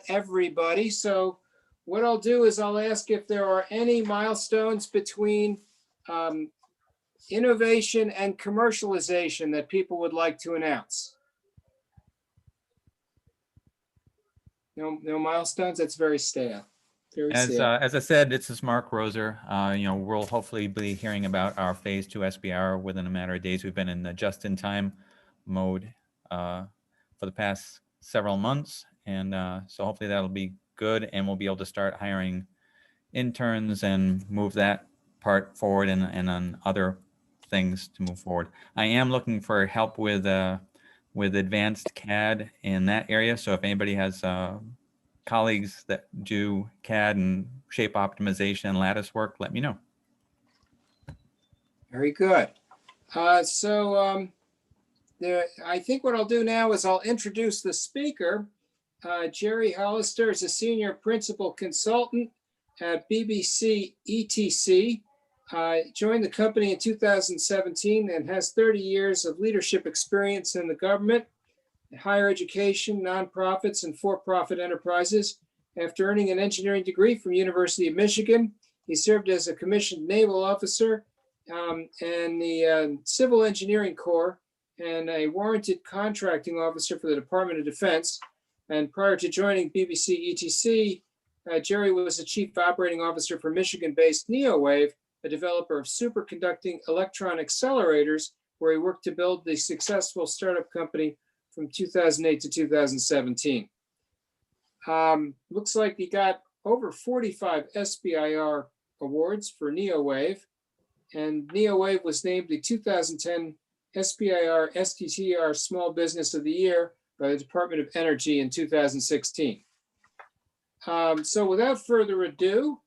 everybody. So what I'll do is I'll ask if there are any milestones between innovation and commercialization that people would like to announce. No milestones. That's very stale. As I said, this is Mark Roser. We'll hopefully be hearing about our phase 2 SBIR within a matter of days. We've been in the just-in-time mode for the past several months, and so hopefully that'll be good, and we'll be able to start hiring interns and move that part forward, and on other things to move forward. I am looking for help with advanced CAD in that area. So if anybody has colleagues that do CAD and shape optimization and lattice work, let me know. Very good. I think what I'll do now is I'll introduce the speaker. Jerry Hollister is a senior principal consultant at BBC ETC. Joined the company in 2017 and has 30 years of leadership experience in the government, higher education, nonprofits, and for-profit enterprises. After earning an engineering degree from University of Michigan, he served as a commissioned naval officer and the Civil Engineering Corps and a warranted contracting officer for the Department of Defense. And prior to joining BBC ETC, Jerry was the chief operating officer for Michigan-based NeoWave, a developer of superconducting electron accelerators, where he worked to build the successful startup company from 2008 to 2017. Looks like he got over 45 SBIR awards for NeoWave, and NeoWave was named the 2010 SBIR STTR Small Business of the Year by the Department of Energy in 2016. So without further ado,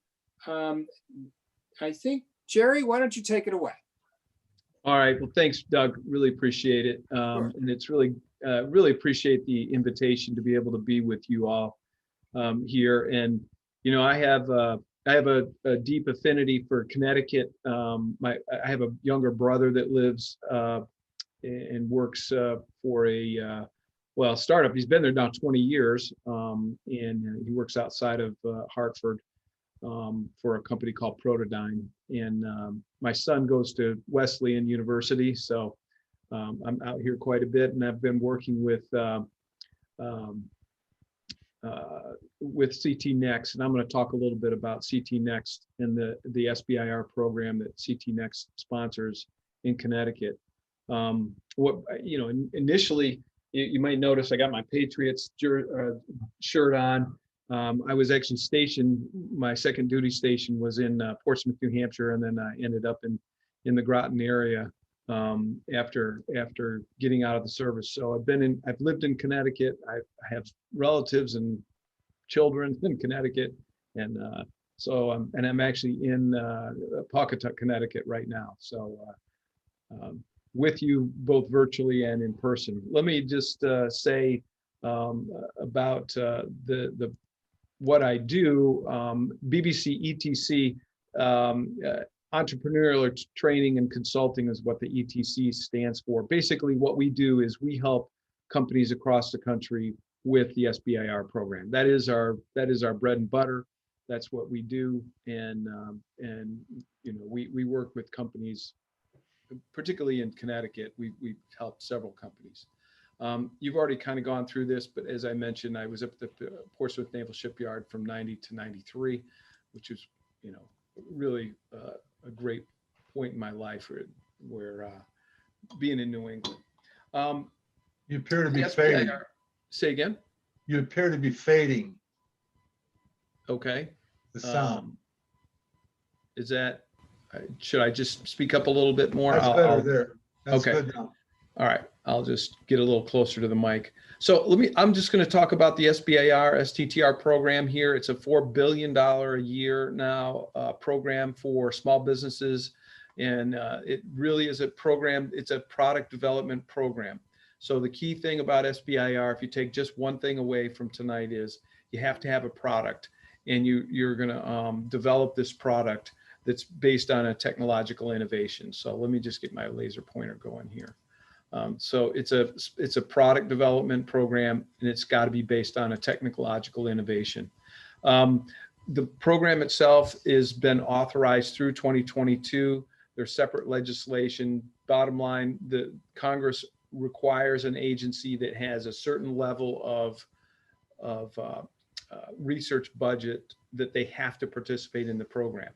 I think, Jerry, why don't you take it away? All right. Well, thanks, Doug. Really appreciate it. Sure. And it's really appreciate the invitation to be able to be with you all here. And, I have a deep affinity for Connecticut. I have a younger brother that lives and works for a startup. He's been there now 20 years, and he works outside of Hartford for a company called Protodyne. And my son goes to Wesleyan University, so I'm out here quite a bit, and I've been working with CT Next, and I'm going to talk a little bit about CT Next and the SBIR program that CT Next sponsors in Connecticut. Initially, you might notice I got my Patriots shirt on. I was actually stationed, my second duty station was in Portsmouth, New Hampshire, and then I ended up in the Groton area after getting out of the service. So I've lived in Connecticut. I have relatives and children in Connecticut, and I'm actually in Pawcatuck, Connecticut right now. So with you both virtually and in person. Let me just say about what I do. BBC ETC, entrepreneurial training and consulting is what the ETC stands for. Basically, what we do is we help companies across the country with the SBIR program. That is our bread and butter. That's what we do, and we work with companies, particularly in Connecticut. We've helped several companies. You've already kind of gone through this, but as I mentioned, I was at the Portsmouth Naval Shipyard from 90 to 93, which was, really a great point in my life where being in New England. You appear to be fading. Say again? You appear to be fading. Okay. The sound. Is that, should I just speak up a little bit more? That's better there. That's okay. Good now. All right, I'll just get a little closer to the mic. So I'm just going to talk about the SBIR STTR program here. It's a $4 billion a year now program for small businesses. And it really is a program, it's a product development program. So the key thing about SBIR, if you take just one thing away from tonight, is you have to have a product, and you're going to develop this product that's based on a technological innovation. So let me just get my laser pointer going here. So it's a product development program, and it's got to be based on a technological innovation. The program itself has been authorized through 2022. There's separate legislation. Bottom line, the Congress requires an agency that has a certain level of research budget that they have to participate in the program.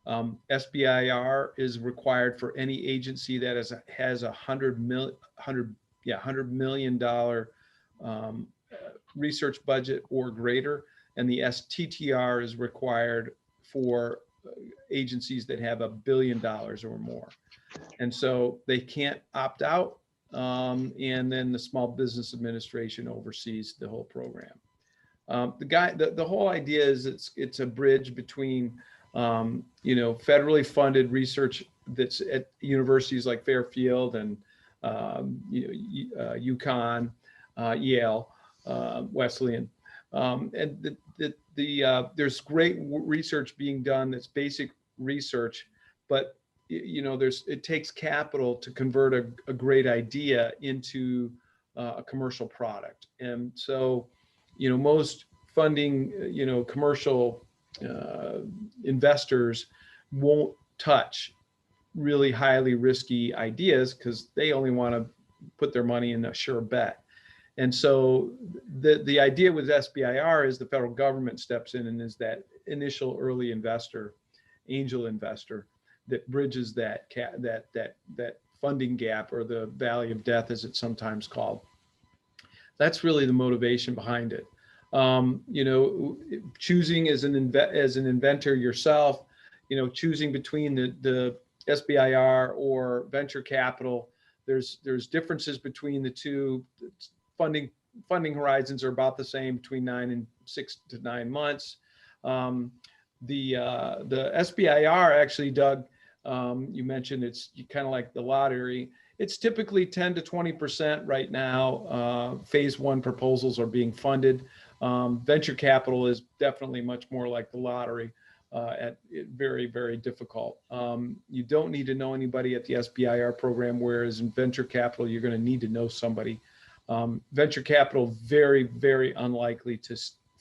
SBIR is required for any agency that has $100 million research budget or greater, and the STTR is required for agencies that have $1 billion or more. And so they can't opt out, and then the Small Business Administration oversees the whole program. The whole idea is it's a bridge between federally funded research that's at universities like Fairfield and UConn, Yale, Wesleyan, and there's great research being done that's basic research, but it takes capital to convert a great idea into a commercial product. And so most funding commercial investors won't touch really highly risky ideas because they only want to put their money in a sure bet. And so the idea with SBIR is the federal government steps in and is that initial early investor, angel investor, that bridges that funding gap, or the valley of death as it's sometimes called. That's really the motivation behind it. Choosing as an inventor yourself, choosing between the SBIR or venture capital, there's differences between the two. Funding horizons are about the same, between 6 to 9 months. The SBIR, actually, Doug, you mentioned it's kind of like the lottery. It's typically 10 to 20% right now. Phase 1 proposals are being funded. Venture capital is definitely much more like the lottery, very, very difficult. You don't need to know anybody at the SBIR program, whereas in venture capital, you're going to need to know somebody. Venture capital, very, very unlikely to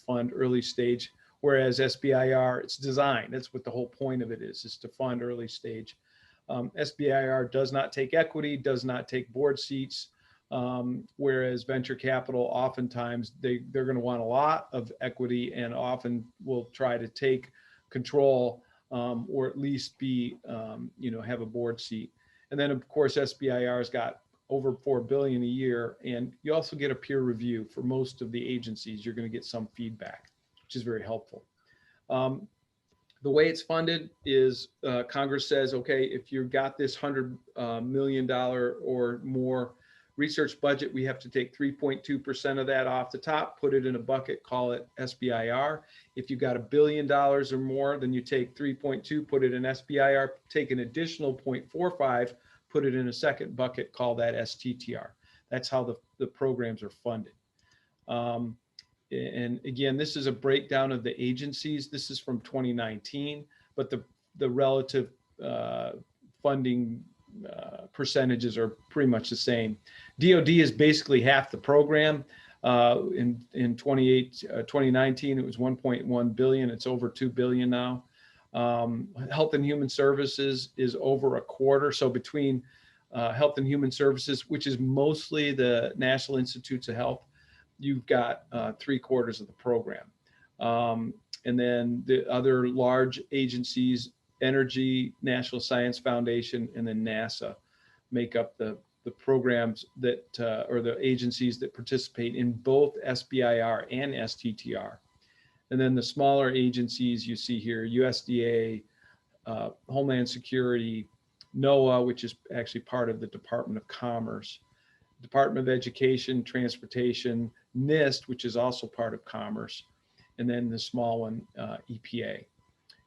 fund early stage, whereas SBIR, it's designed. That's what the whole point of it is to fund early stage. SBIR does not take equity, does not take board seats, whereas venture capital, oftentimes they're going to want a lot of equity and often will try to take control, or at least be, have a board seat. And then of course, SBIR's got over $4 billion a year, and you also get a peer review. For most of the agencies, you're going to get some feedback, which is very helpful. The way it's funded is Congress says, okay, if you've got this $100 million or more research budget, we have to take 3.2% of that off the top, put it in a bucket, call it SBIR. If you've got $1 billion or more, then you take 3.2, put it in SBIR, take an additional 0.45, put it in a second bucket, call that STTR. That's how the programs are funded. And again, this is a breakdown of the agencies. This is from 2019, but the relative funding percentages are pretty much the same. DoD is basically half the program. In 2019, it was 1.1 billion. It's over 2 billion now. Health and Human Services is over a quarter. So between Health and Human Services, which is mostly the National Institutes of Health, you've got 3/4 of the program. And then the other large agencies, Energy, National Science Foundation, and then NASA, make up the programs that, or the agencies that participate in both SBIR and STTR. And then the smaller agencies you see here, USDA, Homeland Security, NOAA, which is actually part of the Department of Commerce, Department of Education, Transportation, NIST, which is also part of Commerce, and then the small one, EPA.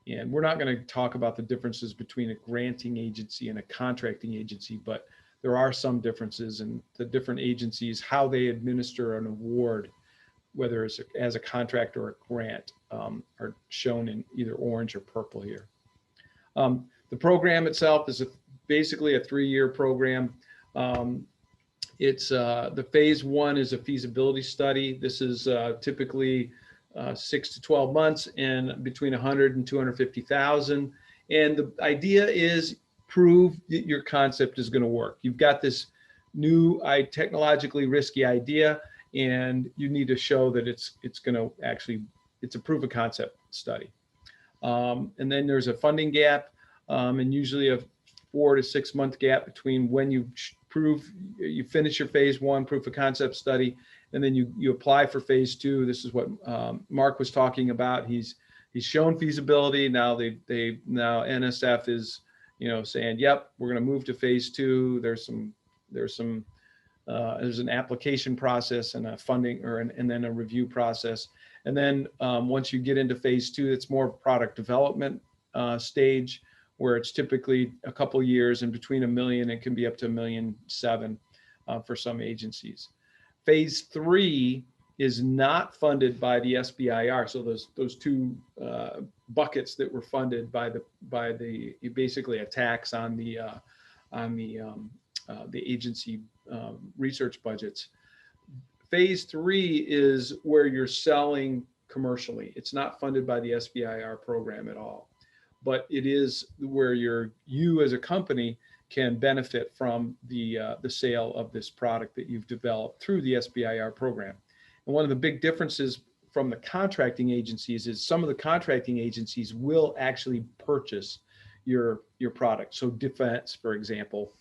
And we're not going to talk about the differences between a granting agency and a contracting agency, but there are some differences in the different agencies, how they administer an award, whether it's as a contract or a grant, are shown in either orange or purple here. The program itself is basically a 3-year program. It's the phase 1 is a feasibility study. This is typically 6 to 12 months and between 100 and 250,000. And the idea is prove that your concept is going to work. You've got this new technologically risky idea, and you need to show that it's going to actually, it's a proof of concept study. And then there's a funding gap, and usually a 4 to 6 month gap between when you finish your phase 1 proof of concept study, and then you apply for phase 2. This is what Mark was talking about. He's shown feasibility. Now now NSF is, saying, yep, we're going to move to phase 2. There's an application process and a funding and then a review process. And then once you get into phase 2, it's more product development stage, where it's typically a couple years, and between $1 million, it can be up to $1.7 million for some agencies. Phase 3 is not funded by the SBIR. So those two buckets that were funded by the basically a tax on the agency research budgets. Phase 3 is where you're selling commercially. It's not funded by the SBIR program at all, but it is where you as a company can benefit from the sale of this product that you've developed through the SBIR program. And one of the big differences from the contracting agencies is some of the contracting agencies will actually purchase your product. So defense, for example,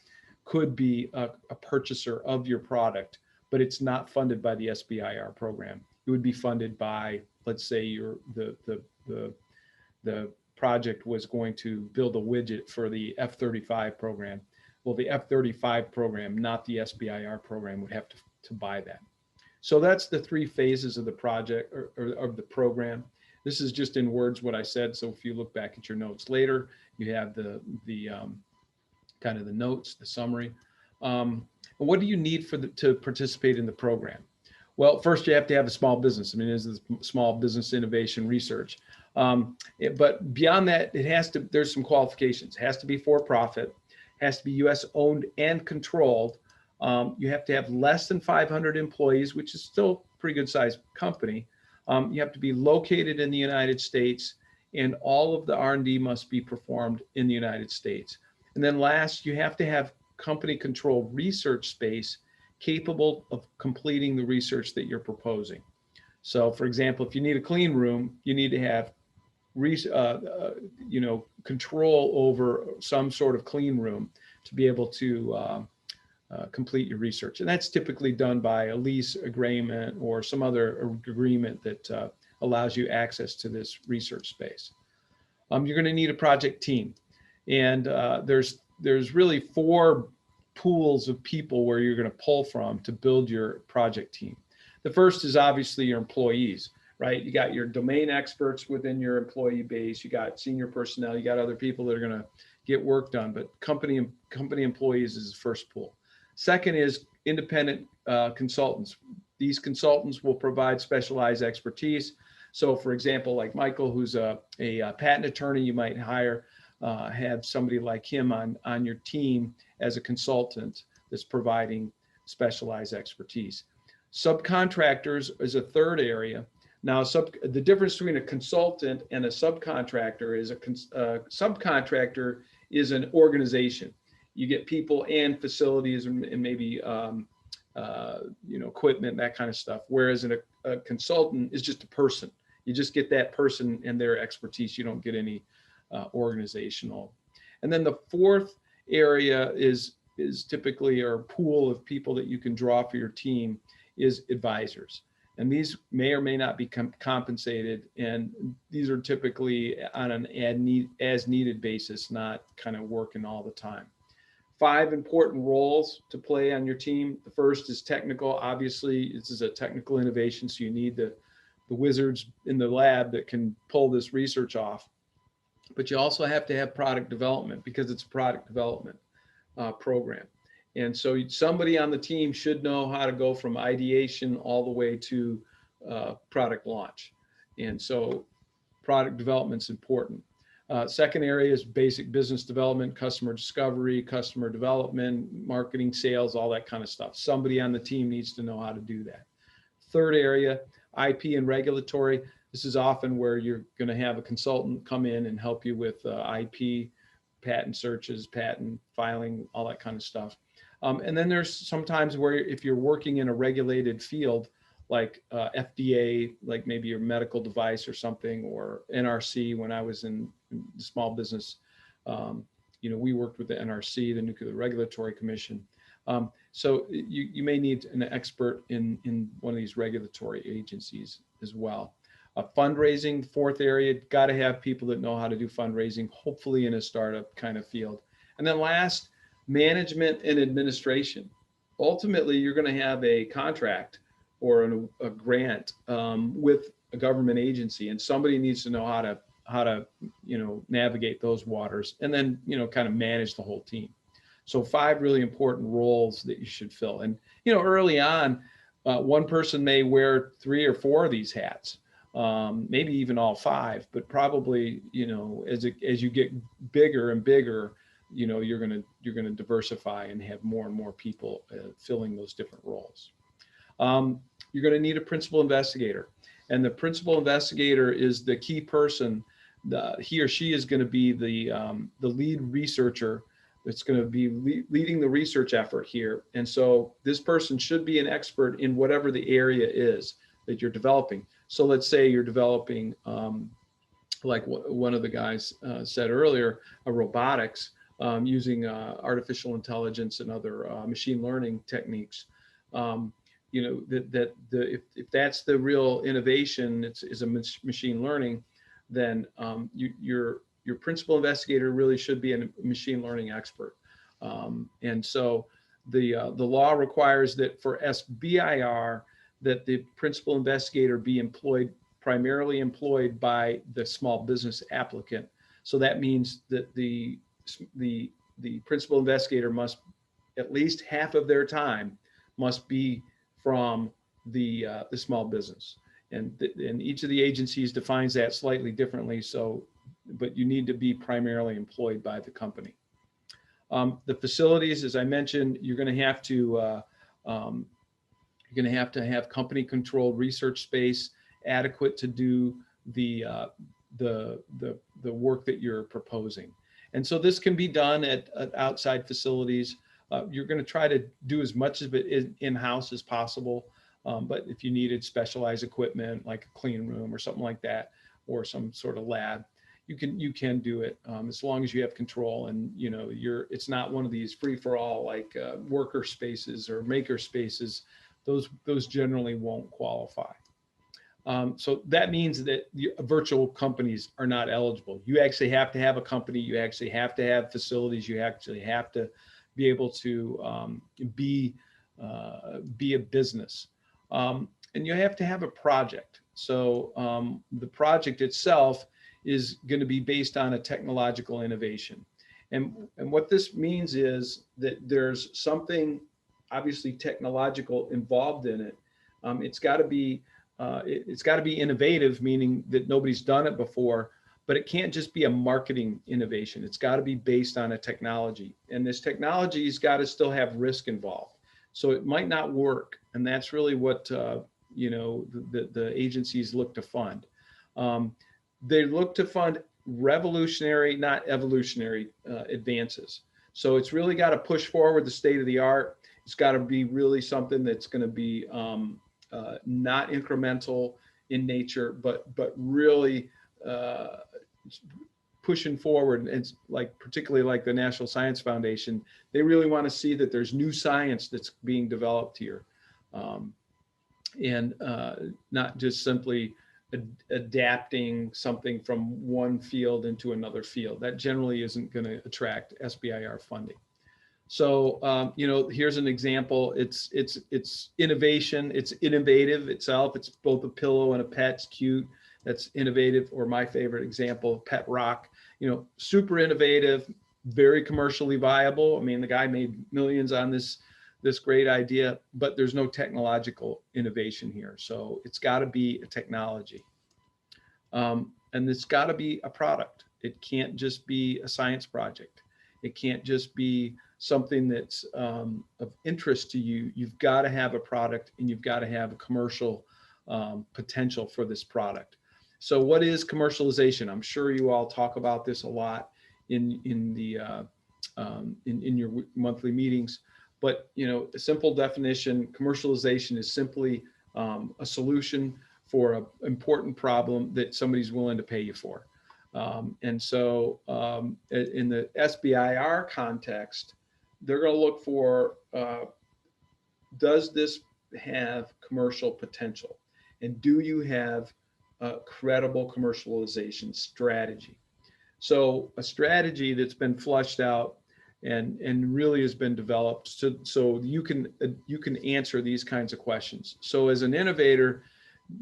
could be a purchaser of your product, but it's not funded by the SBIR program. It would be funded by, let's say, the project was going to build a widget for the F-35 program. Well, the F-35 program, not the SBIR program, would have to buy that. So that's the 3 phases of the project or of the program. This is just in words what I said. So if you look back at your notes later, you have the kind of the notes, the summary. What do you need to participate in the program? Well, first you have to have a small business. I mean, this is small business innovation research. But beyond that, there's some qualifications. It has to be for profit, has to be US owned and controlled. You have to have less than 500 employees, which is still a pretty good sized company. You have to be located in the United States, and all of the R&D must be performed in the United States. And then last, you have to have company controlled research space capable of completing the research that you're proposing. So for example, if you need a clean room, you need to have control over some sort of clean room to be able to complete your research. And that's typically done by a lease agreement or some other agreement that allows you access to this research space. You're going to need a project team. And there's really 4 pools of people where you're going to pull from to build your project team. The first is obviously your employees, right? You got your domain experts within your employee base. You got senior personnel. You got other people that are going to get work done. But company employees is the first pool. Second is independent consultants. These consultants will provide specialized expertise. So for example, like Michael, who's a patent attorney, you might have somebody like him on your team as a consultant that's providing specialized expertise. Subcontractors is a third area. Now, the difference between a consultant and a subcontractor is a subcontractor is an organization. You get people and facilities and maybe equipment, that kind of stuff. Whereas a consultant is just a person. You just get that person and their expertise. You don't get any organizational. And then the fourth area is typically our pool of people that you can draw for your team is advisors. And these may or may not be compensated. And these are typically on an as needed basis, not kind of working all the time. 5 important roles to play on your team. The first is technical. Obviously, this is a technical innovation, so you need the wizards in the lab that can pull this research off. But you also have to have product development because it's a product development program. And so somebody on the team should know how to go from ideation all the way to product launch. And so product development is important. Second area is basic business development, customer discovery, customer development, marketing, sales, all that kind of stuff. Somebody on the team needs to know how to do that. Third area, IP and regulatory. This is often where you're going to have a consultant come in and help you with IP, patent searches, patent filing, all that kind of stuff. And then there's sometimes where if you're working in a regulated field, like FDA, like maybe your medical device or something, or NRC. When I was in small business, we worked with the NRC, the Nuclear Regulatory Commission. So you may need an expert in one of these regulatory agencies as well. Fundraising, fourth area, got to have people that know how to do fundraising, hopefully in a startup kind of field. And then last, management and administration. Ultimately, you're going to have a contract or a grant with a government agency, and somebody needs to know how to navigate those waters, and then kind of manage the whole team. So 5 really important roles that you should fill. And early on, one person may wear 3 or 4 of these hats, maybe even all 5. But probably as you get bigger and bigger, you're gonna diversify and have more and more people filling those different roles. You're going to need a principal investigator, and the principal investigator is the key person. He or she is going to be the lead researcher that's going to be leading the research effort here. And so this person should be an expert in whatever the area is that you're developing. So let's say you're developing, like one of the guys said earlier, a robotics using artificial intelligence and other machine learning techniques. If that's the real innovation, is a machine learning, then your principal investigator really should be a machine learning expert. And so the law requires that for SBIR, that the principal investigator be primarily employed by the small business applicant. So that means that the principal investigator must, at least half of their time must be from the small business, and each of the agencies defines that slightly differently. So, but you need to be primarily employed by the company. The facilities, as I mentioned, you're going to have to have company-controlled research space adequate to do the work that you're proposing. And so this can be done at outside facilities. You're going to try to do as much of it in-house as possible. But if you needed specialized equipment like a clean room or something like that, or some sort of lab, you can do it as long as you have control, and it's not one of these free-for-all like worker spaces or maker spaces. Those generally won't qualify. So that means that virtual companies are not eligible. You actually have to have a company. You actually have to have facilities. You actually have to be able to be a business, and you have to have a project. So the project itself is going to be based on a technological innovation, and what this means is that there's something obviously technological involved in it. It's got to be innovative, meaning that nobody's done it before. But it can't just be a marketing innovation. It's got to be based on a technology, and this technology's got to still have risk involved. So it might not work, and that's really what the agencies look to fund. They look to fund revolutionary, not evolutionary advances. So it's really got to push forward the state of the art. It's got to be really something that's going to be not incremental in nature, but really pushing forward. And it's like, particularly like the National Science Foundation, they really want to see that there's new science that's being developed here, and not just simply adapting something from one field into another field. That generally isn't going to attract SBIR funding. So here's an example. It's innovation. It's innovative itself. It's both a pillow and a pet. It's cute. That's innovative. Or my favorite example, Pet Rock. Super innovative, very commercially viable. I mean, the guy made millions on this great idea, but there's no technological innovation here. So it's got to be a technology, and it's got to be a product. It can't just be a science project. It can't just be something that's of interest to you. You've got to have a product, and you've got to have a commercial potential for this product. So what is commercialization? I'm sure you all talk about this a lot in your monthly meetings, but a simple definition: commercialization is simply a solution for an important problem that somebody's willing to pay you for. And so in the SBIR context, they're going to look for, does this have commercial potential? And do you have a credible commercialization strategy? So a strategy that's been fleshed out and really has been developed so you can answer these kinds of questions. So as an innovator,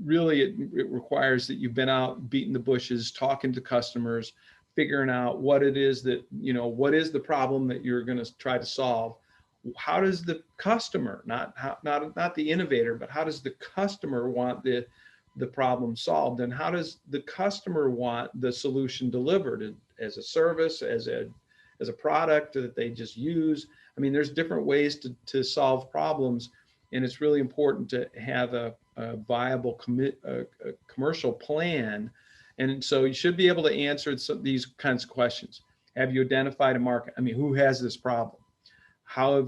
really it requires that you've been out beating the bushes, talking to customers, figuring out what it is that, what is the problem that you're going to try to solve. How does the customer, not the innovator, but how does the customer want the problem solved, and how does the customer want the solution delivered as a service, as a product that they just use? I mean, there's different ways to solve problems, and it's really important to have a viable commercial plan. And so you should be able to answer these kinds of questions. Have you identified a market? I mean, who has this problem? How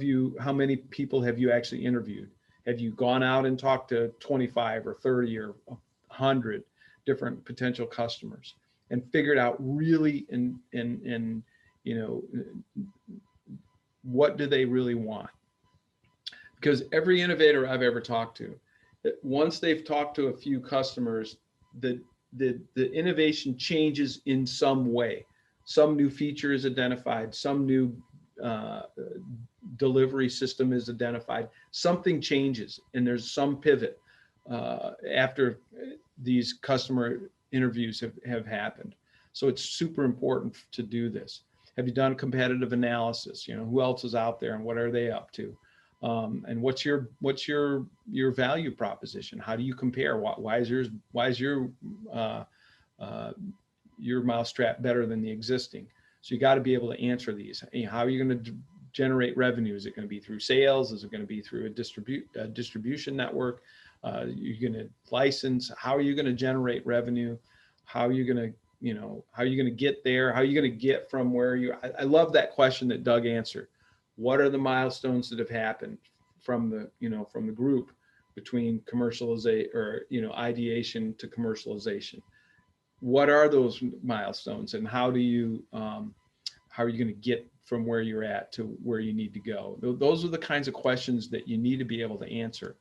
many people have you actually interviewed? Have you gone out and talked to 25 or 30 or 100 different potential customers and figured out really what do they really want? Because every innovator I've ever talked to, once they've talked to a few customers, the innovation changes in some way. Some new feature is identified, some new delivery system is identified, something changes, and there's some pivot after these customer interviews have happened. So it's super important to do this. Have you done competitive analysis? Who else is out there and what are they up to? And what's your value proposition? How do you compare? Why is your mousetrap better than the existing? So you got to be able to answer these. How are you going to generate revenue? Is it going to be through sales? Is it going to be through a distribution network? You're going to license? How are you going to generate revenue? How are you going to get there? How are you going to get from where you? I love that question that Doug answered. What are the milestones that have happened from the group between commercialization or ideation to commercialization? What are those milestones, and how are you going to get from where you're at to where you need to go? Those are the kinds of questions that you need to be able to answer.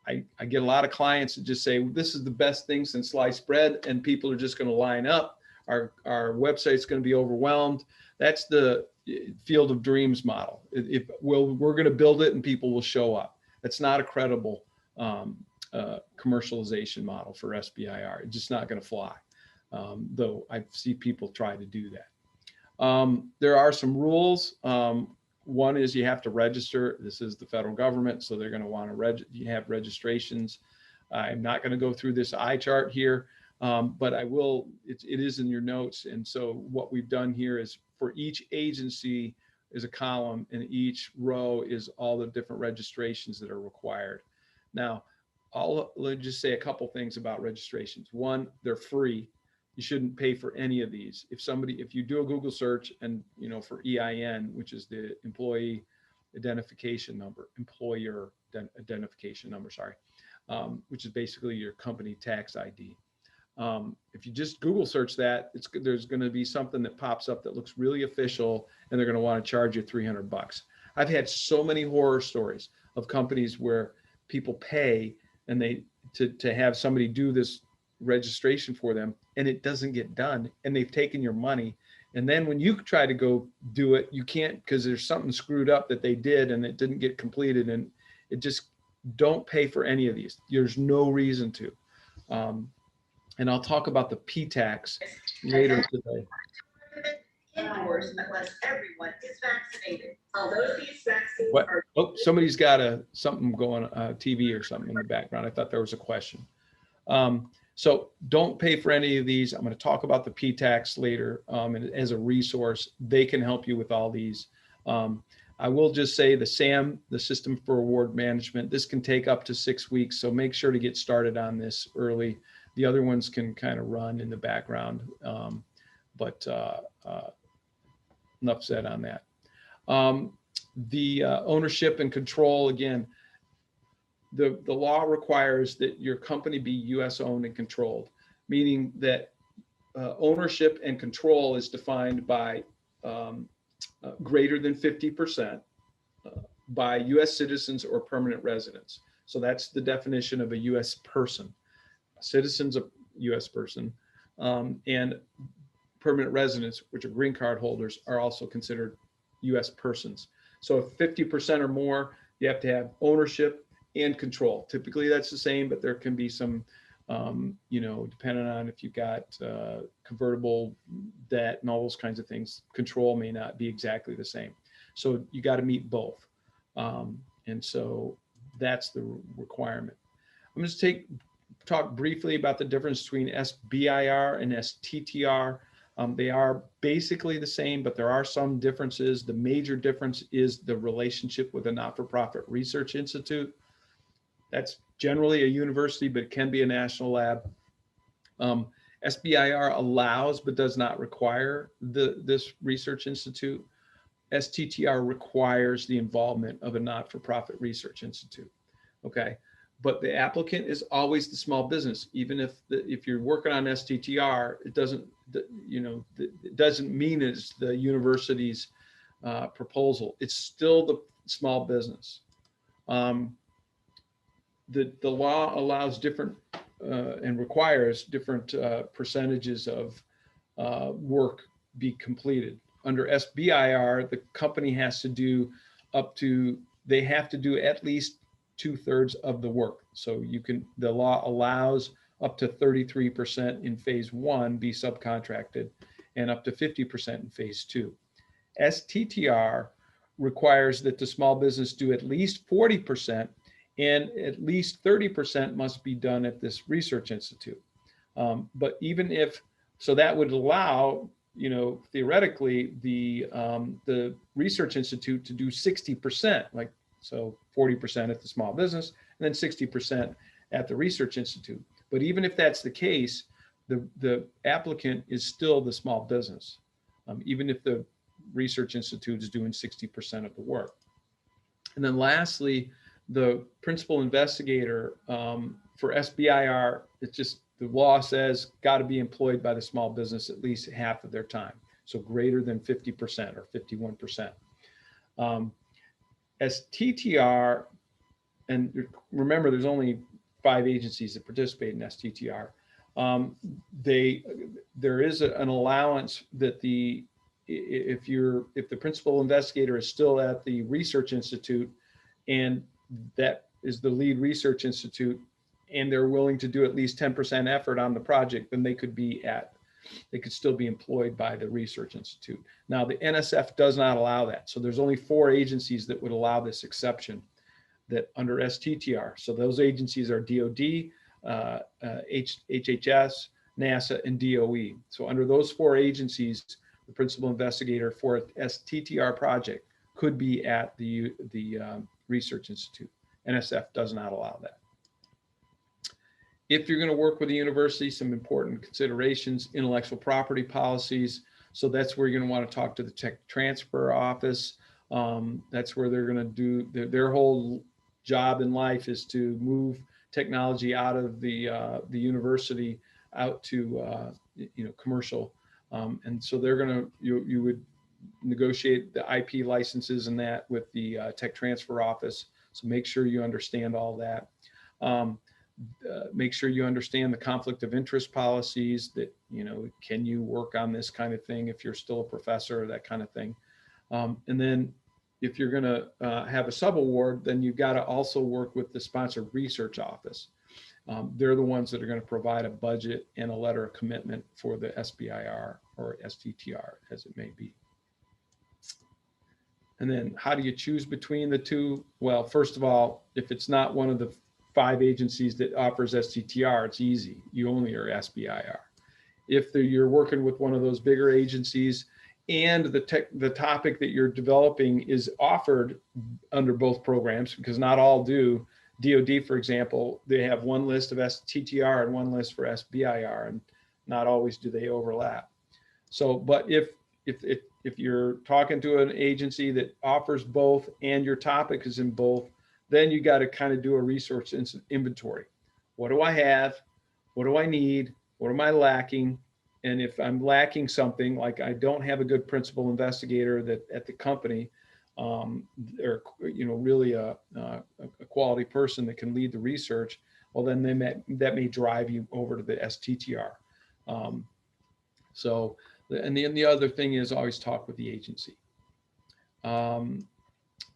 I get a lot of clients that just say, this is the best thing since sliced bread, and people are just going to line up. Our website's going to be overwhelmed. That's the field of dreams model. We're going to build it and people will show up. That's not a credible commercialization model for SBIR. It's just not going to fly. Though I see people try to do that. There are some rules. One is you have to register. This is the federal government, so they're going to want to have registrations. I'm not going to go through this eye chart here, but I will. It is in your notes. And so what we've done here is for each agency is a column, and each row is all the different registrations that are required. Now, let's just say a couple things about registrations. One, they're free. You shouldn't pay for any of these. If you do a Google search and, for EIN, which is the employer identification number, which is basically your company tax ID. If you just Google search that, there's going to be something that pops up that looks really official, and they're going to want to charge you $300. I've had so many horror stories of companies where people pay and to have somebody do this registration for them, and it doesn't get done, and they've taken your money. And then when you try to go do it, you can't, because there's something screwed up that they did and it didn't get completed. And it just, don't pay for any of these. There's no reason to. And I'll talk about the P-tax later today. Indoors unless everyone is vaccinated. Although these vaccines What? are. Oh, somebody's got something going, TV or something in the background. I thought there was a question. So don't pay for any of these. I'm going to talk about the P-tax later, and as a resource, they can help you with all these. I will just say the SAM, the System for Award Management, this can take up to 6 weeks. So make sure to get started on this early. The other ones can kind of run in the background, but enough said on that. The ownership and control, again, the law requires that your company be US owned and controlled, meaning that ownership and control is defined by greater than 50% by US citizens or permanent residents. So that's the definition of a US person. Citizens, a US person, and permanent residents, which are green card holders, are also considered US persons. So if 50% or more, you have to have ownership and control. Typically that's the same, but there can be some, depending on if you've got convertible debt and all those kinds of things, control may not be exactly the same. So you got to meet both. And so that's the requirement. I'm going to talk briefly about the difference between SBIR and STTR. They are basically the same, but there are some differences. The major difference is the relationship with a not-for-profit research institute. That's generally a university, but it can be a national lab. SBIR allows, but does not require this research institute. STTR requires the involvement of a not-for-profit research institute. Okay, but the applicant is always the small business. Even if you're working on STTR, it doesn't mean it's the university's proposal. It's still the small business. The law allows different and requires different percentages of work be completed. Under SBIR, the company has to do they have to do at least 2/3 of the work. So the law allows up to 33% in phase 1 be subcontracted and up to 50% in phase 2. STTR requires that the small business do at least 40% and at least 30% must be done at this research institute. But even so that would allow, theoretically the research institute to do 60%, so 40% at the small business and then 60% at the research institute. But even if that's the case, the applicant is still the small business, even if the research institute is doing 60% of the work. And then lastly, the principal investigator for SBIR, it's just the law says got to be employed by the small business at least half of their time. So greater than 50% or 51%. STTR, and remember, there's only 5 agencies that participate in STTR. There is an allowance that if the principal investigator is still at the research institute and that is the lead research institute and they're willing to do at least 10% effort on the project, then they could still be employed by the research institute. Now the NSF does not allow that. So there's only 4 agencies that would allow this exception that under STTR. So those agencies are DOD, HHS, NASA, and DOE. So under those 4 agencies, the principal investigator for a STTR project could be at the research institute. NSF does not allow that. If you're going to work with a university, some important considerations: intellectual property policies. So that's where you're going to want to talk to the tech transfer office. That's where they're going to do their whole job in life is to move technology out of the university out to commercial. And so they're going to you would negotiate the IP licenses and that with the tech transfer office. So make sure you understand all that. Make sure you understand the conflict of interest policies that, can you work on this kind of thing if you're still a professor, that kind of thing. And then if you're going to have a subaward, then you've got to also work with the sponsored research office. They're the ones that are going to provide a budget and a letter of commitment for the SBIR or STTR, as it may be. And then how do you choose between the two? Well, first of all, if it's not one of the 5 agencies that offers STTR, it's easy. You only are SBIR. If you're working with one of those bigger agencies and the topic that you're developing is offered under both programs, because not all do. DoD, for example, they have one list of STTR and one list for SBIR, and not always do they overlap. So, but if you're talking to an agency that offers both and your topic is in both, then you got to kind of do a resource inventory. What do I have? What do I need? What am I lacking? And if I'm lacking something, like I don't have a good principal investigator that at the company, or really a quality person that can lead the research, well, then that may drive you over to the STTR. And the other thing is always talk with the agency.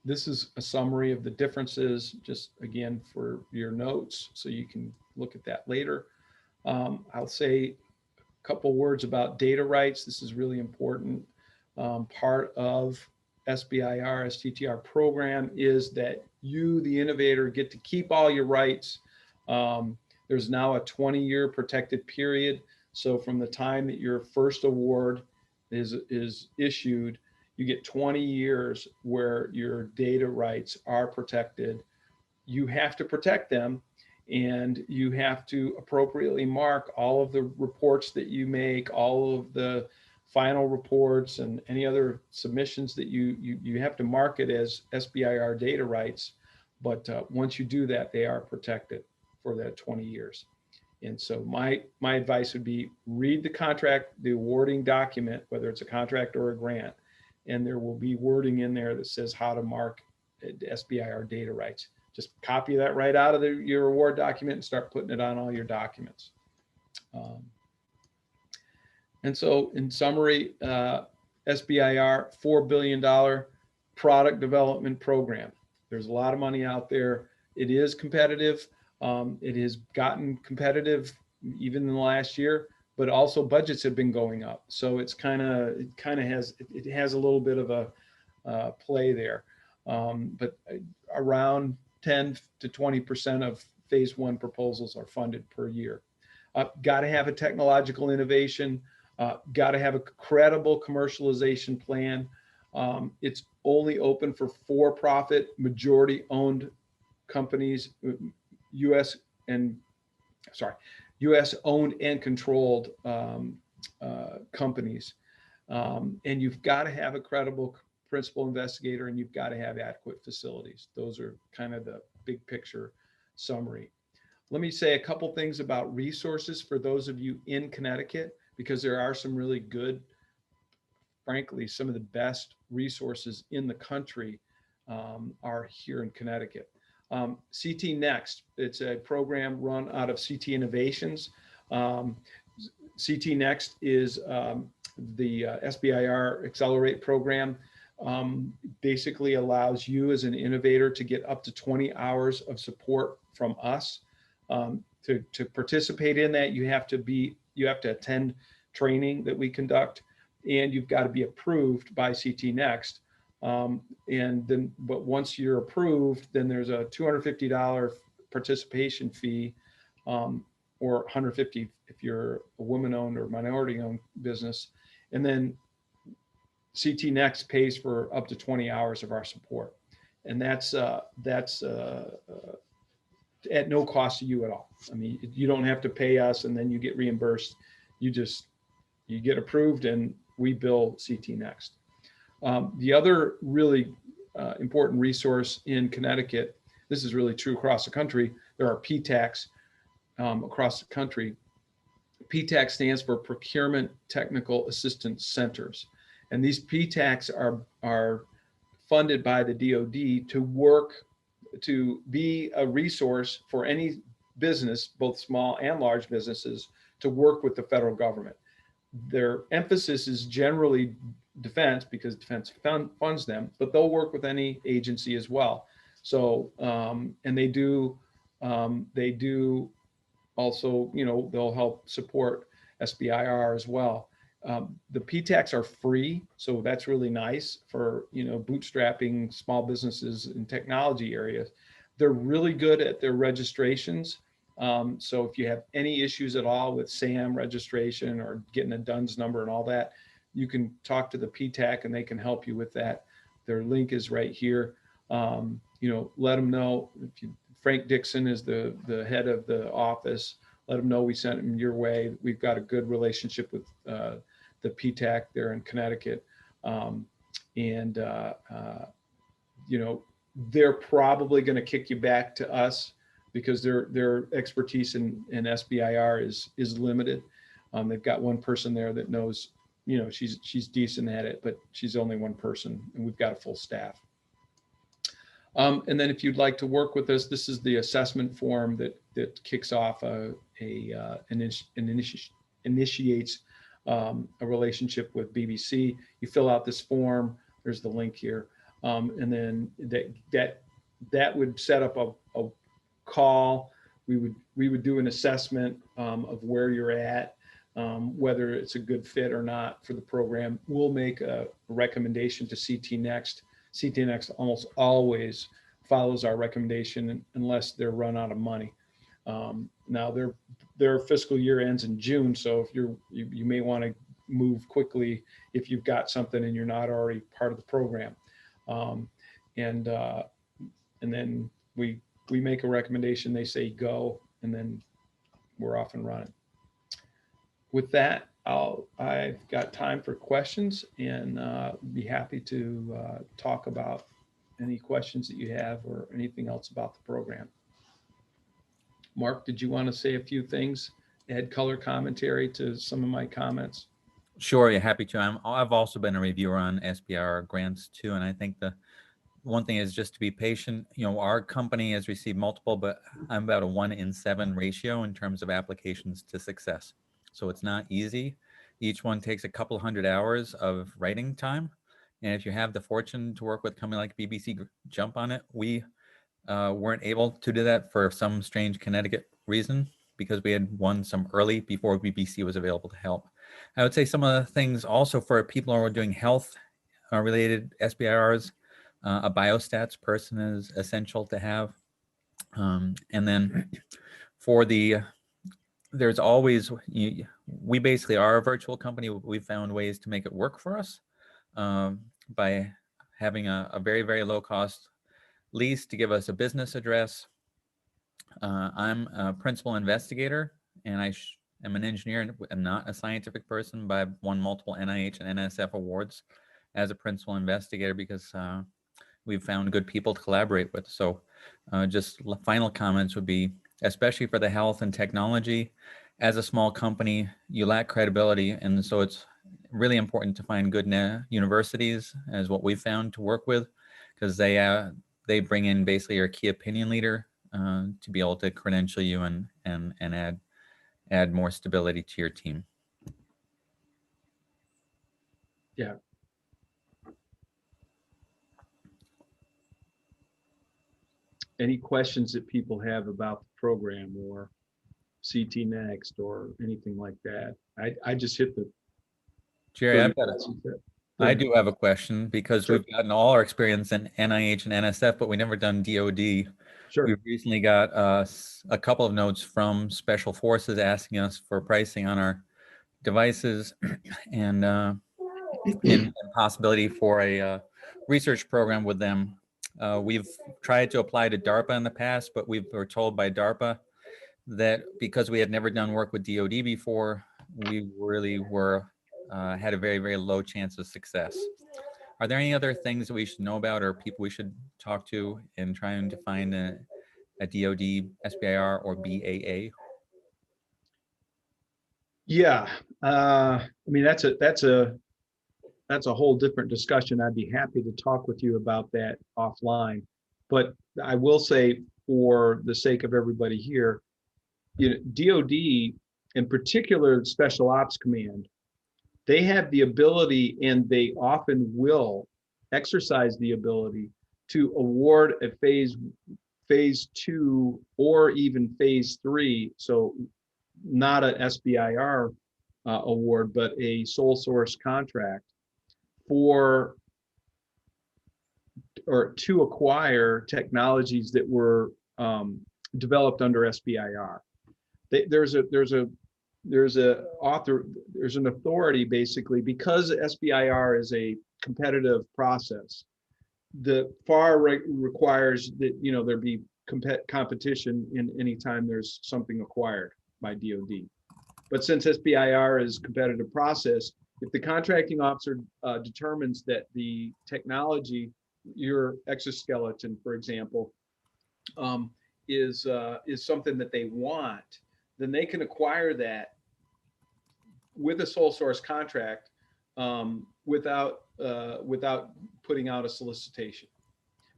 This is a summary of the differences, just again for your notes, so you can look at that later. I'll say a couple words about data rights. This is really important. Part of SBIR, STTR program is that you, the innovator, get to keep all your rights. There's now a 20-year protected period. So from the time that your first award is issued, you get 20 years where your data rights are protected. You have to protect them, and you have to appropriately mark all of the reports that you make, all of the final reports and any other submissions that you have to mark it as SBIR data rights. But once you do that, they are protected for that 20 years. And so my advice would be read the contract, the awarding document, whether it's a contract or a grant, and there will be wording in there that says how to mark SBIR data rights. Just copy that right out of your award document and start putting it on all your documents. And so in summary, SBIR, $4 billion product development program. There's a lot of money out there. It is competitive. It has gotten competitive even in the last year, but also budgets have been going up. So it has a little bit of a play there. But around 10 to 20% of phase 1 proposals are funded per year. Got to have a technological innovation. Got to have a credible commercialization plan. It's only open for for-profit, majority-owned companies, U.S. owned and controlled companies. And you've got to have a credible principal investigator, and you've got to have adequate facilities. Those are kind of the big picture summary. Let me say a couple things about resources for those of you in Connecticut, because there are some really good, frankly, some of the best resources in the country are here in Connecticut. CT Next, it's a program run out of CT Innovations. CT Next is the SBIR Accelerate program. Basically allows you as an innovator to get up to 20 hours of support from us. To participate in that, you have to attend training that we conduct, and you've got to be approved by CT Next. But once you're approved, then there's a $250 participation fee, or $150 if you're a woman-owned or minority-owned business. And then CT Next pays for up to 20 hours of our support. And that's at no cost to you at all. I mean, you don't have to pay us and then you get reimbursed. You get approved and we bill CT Next. The other really important resource in Connecticut, this is really true across the country, there are PTACs across the country. PTAC stands for Procurement Technical Assistance Centers. And these PTACs are funded by the DoD to be a resource for any business, both small and large businesses, to work with the federal government. Their emphasis is generally defense, because defense funds them, but they'll work with any agency as well. So, and they do also, they'll help support SBIR as well. The PTACs are free, so that's really nice for bootstrapping small businesses in technology areas. They're really good at their registrations. So if you have any issues at all with SAM registration or getting a DUNS number and all that, you can talk to the PTAC and they can help you with that. Their link is right here. Let them know. Frank Dixon is the head of the office. Let them know we sent him your way. We've got a good relationship with the PTAC there in Connecticut. They're probably going to kick you back to us because their expertise in SBIR is limited. They've got one person there that knows, she's decent at it, but she's only one person and we've got a full staff. And then if you'd like to work with us, this is the assessment form that kicks off initiates a relationship with BBC. You fill out this form. There's the link here. And then that would set up a call. We would do an assessment of where you're at, whether it's a good fit or not for the program. We'll make a recommendation to CT Next. CT Next almost always follows our recommendation unless they're run out of money. Now their fiscal year ends in June, so if you may want to move quickly if you've got something and you're not already part of the program. And then we make a recommendation, they say go, and then we're off and running. With that, I've got time for questions and be happy to talk about any questions that you have or anything else about the program. Mark, did you want to say a few things, add color commentary to some of my comments? Sure, yeah, happy to. I've also been a reviewer on SBIR grants too, and I think the one thing is just to be patient. Our company has received multiple, but I'm about a 1 in 7 ratio in terms of applications to success. So it's not easy. Each one takes a couple hundred hours of writing time. And if you have the fortune to work with a company like BBC, jump on it. We weren't able to do that for some strange Connecticut reason because we had won some early before BBC was available to help. I would say some of the things also for people who are doing health related SBIRs, a biostats person is essential to have. And then for there's always, we basically are a virtual company. We found ways to make it work for us by having a very, very low cost lease to give us a business address. I'm a principal investigator and I am an engineer and not a scientific person, but I've won multiple NIH and NSF awards as a principal investigator because we've found good people to collaborate with. So just final comments would be, especially for the health and technology, as a small company, you lack credibility. And so it's really important to find good universities, as what we've found, to work with, because they bring in basically your key opinion leader to be able to credential you and add more stability to your team. Yeah. Any questions that people have about the program or CT Next or anything like that? I just hit the. Jerry, I do have a question because Sure. we've gotten all our experience in NIH and NSF, but we never done DOD. Sure. We've recently got a couple of notes from Special Forces asking us for pricing on our devices and possibility for a research program with them. We've tried to apply to DARPA in the past, but we were told by DARPA that because we had never done work with DOD before, we really had a very, very low chance of success. Are there any other things that we should know about or people we should talk to in trying to find a DOD, SBIR, or BAA? Yeah, I mean, that's a whole different discussion. I'd be happy to talk with you about that offline. But I will say, for the sake of everybody here, DOD, in particular Special Ops Command, they have the ability, and they often will exercise the ability to award a phase 2 or even phase 3. So not an SBIR award, but a sole source contract for or to acquire technologies that were developed under SBIR. There's an authority basically, because SBIR is a competitive process. The FAR requires that there be competition in any time there's something acquired by DoD. But since SBIR is competitive process, if the contracting officer determines that the technology, your exoskeleton, for example, is something that they want, then they can acquire that with a sole source contract without putting out a solicitation.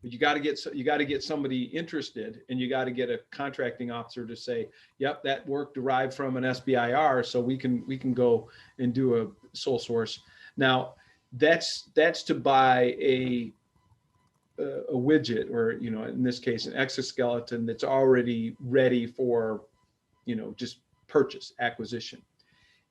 But you got to get somebody interested, and you got to get a contracting officer to say, yep, that work derived from an SBIR, so we can go and do a sole source. Now that's to buy a widget, or in this case an exoskeleton that's already ready for just purchase, acquisition.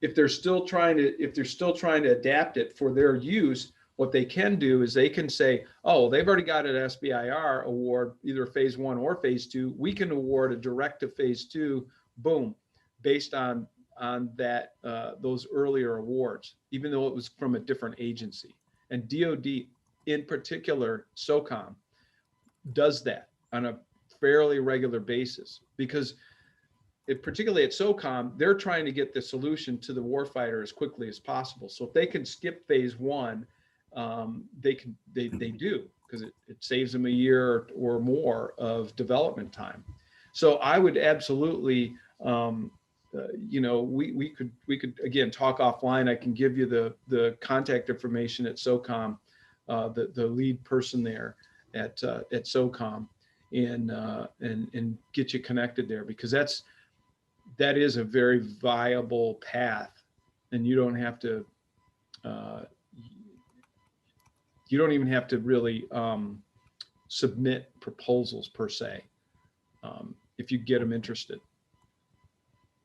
If they're still trying to adapt it for their use, what they can do is they can say, oh, they've already got an SBIR award, either phase 1 or phase 2. We can award a direct to phase 2, boom, based on that those earlier awards, even though it was from a different agency. And DoD, in particular, SOCOM, does that on a fairly regular basis, because particularly at SOCOM, they're trying to get the solution to the warfighter as quickly as possible. So if they can skip phase 1, they do, because it saves them a year or more of development time. So I would absolutely, we could again talk offline. I can give you the contact information at SOCOM, the lead person there at SOCOM, and get you connected there, because that is a very viable path, and you don't have to. You don't even have to really submit proposals per se, if you get them interested.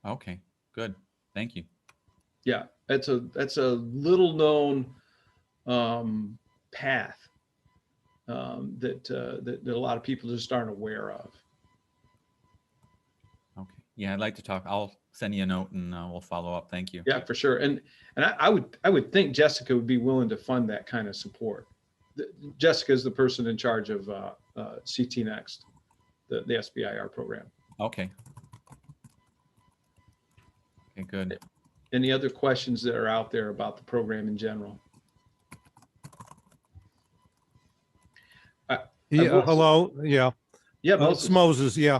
Okay, good. Thank you. Yeah, that's a little known path that a lot of people just aren't aware of. Okay. Yeah, I'd like to talk. I'll send you a note and we'll follow up. Thank you. Yeah, for sure. And I would think Jessica would be willing to fund that kind of support. Jessica is the person in charge of CT Next, the SBIR program. Okay. Okay, good. Any other questions that are out there about the program in general? Hello. Yeah. Yeah, It's Moses. Yeah.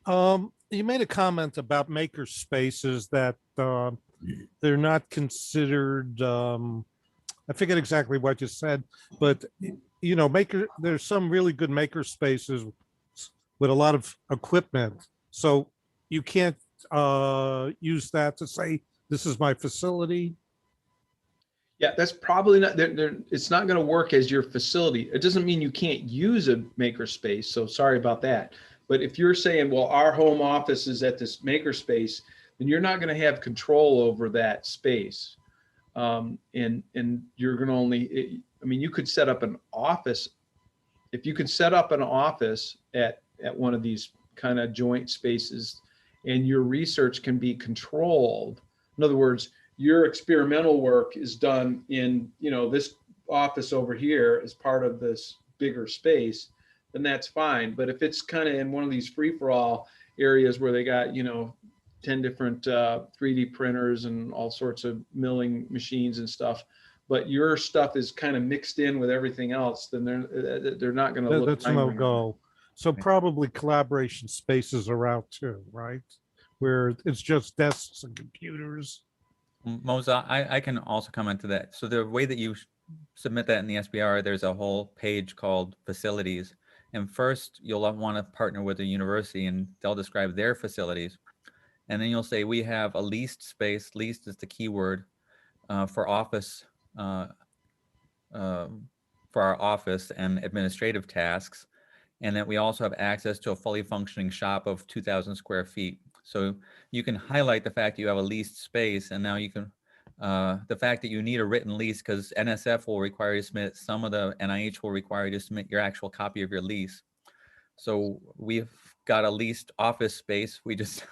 You made a comment about maker spaces that they're not considered. I forget exactly what you said, but there's some really good maker spaces with a lot of equipment. So you can't use that to say, this is my facility. Yeah, that's probably not, it's not going to work as your facility. It doesn't mean you can't use a maker space. So sorry about that. But if you're saying, well, our home office is at this maker space, then you're not going to have control over that space. And you're going to only, you could set up an office. If you can set up an office at one of these kind of joint spaces, and your research can be controlled. In other words, your experimental work is done in, this office over here as part of this bigger space, then that's fine. But if it's kind of in one of these free-for-all areas where they got, 10 different 3D printers and all sorts of milling machines and stuff, but your stuff is kind of mixed in with everything else, then they're not going to look. That's no go. So probably collaboration spaces are out too, right? Where it's just desks and computers. Moza, I can also comment to that. So the way that you submit that in the SBIR, there's a whole page called facilities. And first, you'll want to partner with a university, and they'll describe their facilities. And then you'll say, we have a leased space. Leased is the keyword for office, for our office and administrative tasks. And that we also have access to a fully functioning shop of 2,000 square feet. So you can highlight the fact you have a leased space, and now you can the fact that you need a written lease, because NSF will require you to submit, some of the NIH will require you to submit your actual copy of your lease. So we've got a leased office space. We just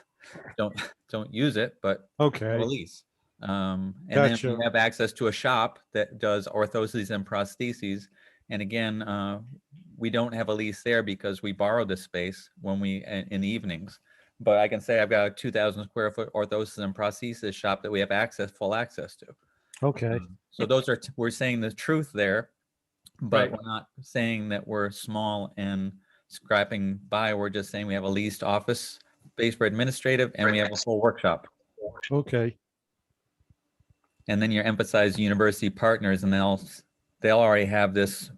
don't use it, but have a Okay, lease. And Gotcha. then we have access to a shop that does orthoses and prostheses. And again, we don't have a lease there because we borrow the space when in the evenings. But I can say I've got a 2,000 square foot orthosis and prosthesis shop that we have full access to. okay, So we're saying the truth there, but Right. we're not saying that we're small and scrapping by. We're just saying we have a leased office space for administrative, and we have a full workshop. okay, And then you emphasize university partners, and they'll already have this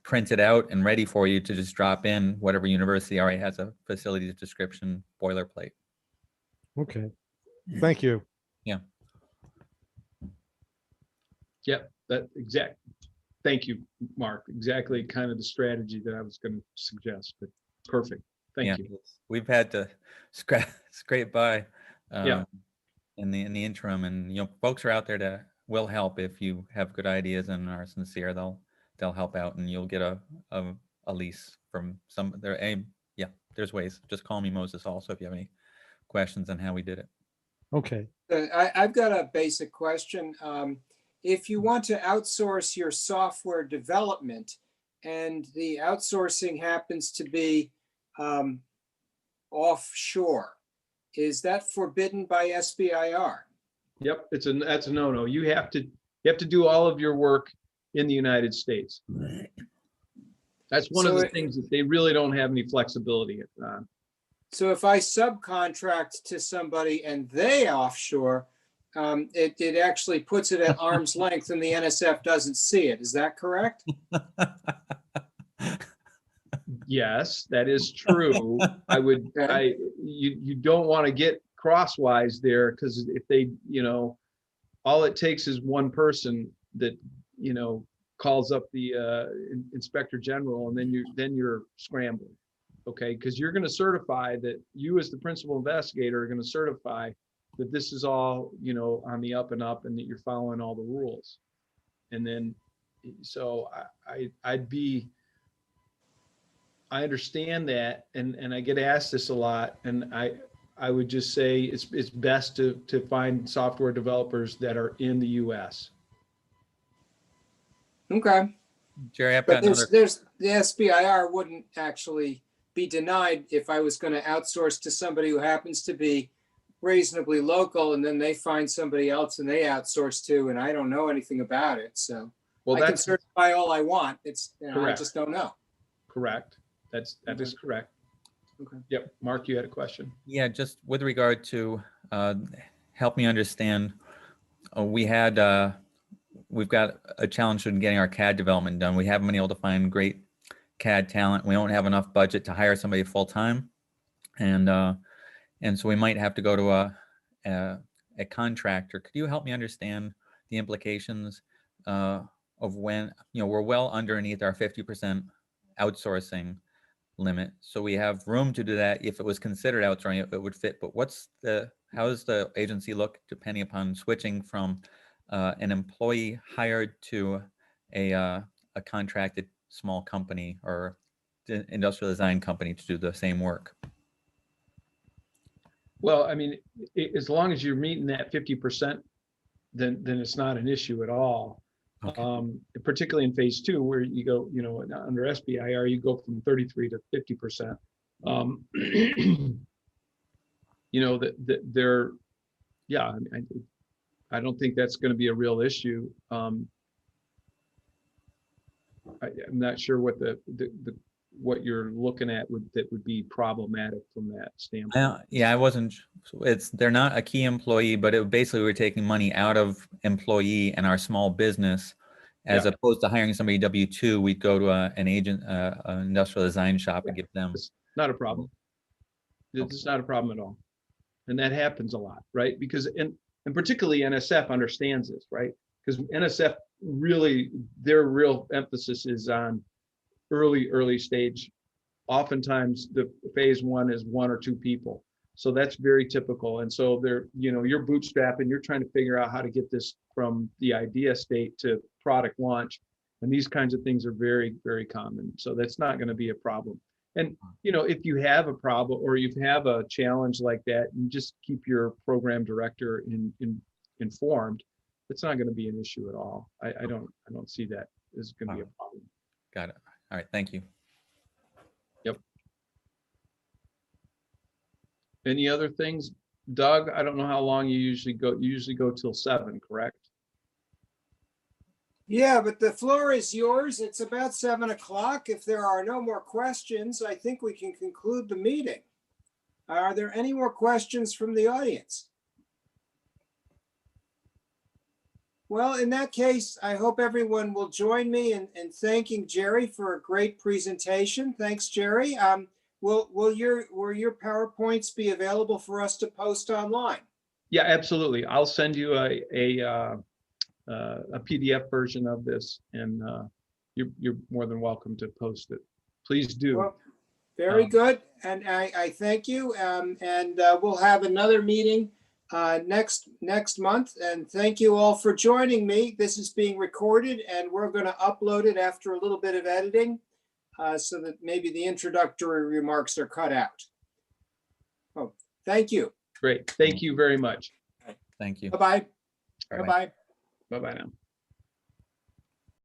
printed out and ready for you to just drop in. Whatever university already has a facilities description boilerplate. okay. Thank you. Yep, that exact. Thank you, Mark. Exactly kind of the strategy that I was going to suggest, but perfect. Thank you. We've had to scrape by Yeah. in the interim, and folks are out there that will help if you have good ideas and are sincere. They'll help out, and you'll get a lease from some there. There's ways. Just call me Moses also if you have any questions on how we did it. Okay, I've got a basic question. If you want to outsource your software development and the outsourcing happens to be offshore, is that forbidden by SBIR? Yep, that's a no-no. You have to do all of your work in the United States. That's one of the things that they really don't have any flexibility on. So if I subcontract to somebody and they offshore, it actually puts it at arm's length and the NSF doesn't see it. Is that correct? Yes, that is true. You don't want to get crosswise there, because if they, all it takes is one person that, calls up the inspector general, and then you're scrambling. Okay, because you're going to certify that you as the principal investigator are going to certify that this is all, on the up and up, and that you're following all the rules. And then, so I understand that, and I get asked this a lot, and I would just say it's best to find software developers that are in the US. Okay. Jerry, I've got But another. there's the SBIR wouldn't actually be denied if I was going to outsource to somebody who happens to be reasonably local, and then they find somebody else and they outsource to, and I don't know anything about it. So Well, I can that's certify all I want. It's, I Correct. just don't know. correct. That is correct. Okay. Yep. Mark, you had a question? Yeah, just with regard to help me understand, we've got a challenge in getting our CAD development done. We haven't been able to find great CAD talent. We don't have enough budget to hire somebody full time, and so we might have to go to a contractor. Could you help me understand the implications of when we're well underneath our 50% outsourcing limit, so we have room to do that. If it was considered outsourcing, it would fit. But how does the agency look depending upon switching from an employee hired to a contracted small company or industrial design company to do the same work? Well, I mean, as long as you're meeting that 50%, then it's not an issue at all. Okay. Particularly in phase 2, where you go, under SBIR, you go from 33 to 50%. I don't think that's going to be a real issue. I'm not sure what what you're looking at that would be problematic from that standpoint. I wasn't. They're not a key employee, but basically we're taking money out of employee and our small business, as opposed to hiring somebody W-2. We'd go to an agent, an industrial design shop, and give them. It's not a problem. It's not a problem at all, and that happens a lot, right? Because and particularly NSF understands this, right? Because NSF really, their real emphasis is on early stage. Oftentimes the phase 1 is 1 or 2 people. So that's very typical. And so they're, you're bootstrapping, you're trying to figure out how to get this from the idea state to product launch. And these kinds of things are very, very common. So that's not going to be a problem. And, if you have a problem or you have a challenge like that, you just keep your program director informed. It's not going to be an issue at all. I don't see that as going to be a problem. Got it. All right. Thank you. Any other things? Doug, I don't know how long you usually go. You usually go till 7, correct? Yeah, but the floor is yours. It's about 7 o'clock. If there are no more questions, I think we can conclude the meeting. Are there any more questions from the audience? Well, in that case, I hope everyone will join me in thanking Jerry for a great presentation. Thanks, Jerry. Will your PowerPoints be available for us to post online? Yeah, absolutely. I'll send you a PDF version of this, and you're more than welcome to post it. Please do. Well, very good, and I thank you. And we'll have another meeting next month. And thank you all for joining me. This is being recorded, and we're going to upload it after a little bit of editing. So that maybe the introductory remarks are cut out. Oh, thank you. Great. Thank you very much. Thank you. Bye-bye. Bye-bye. Bye-bye. Bye-bye now.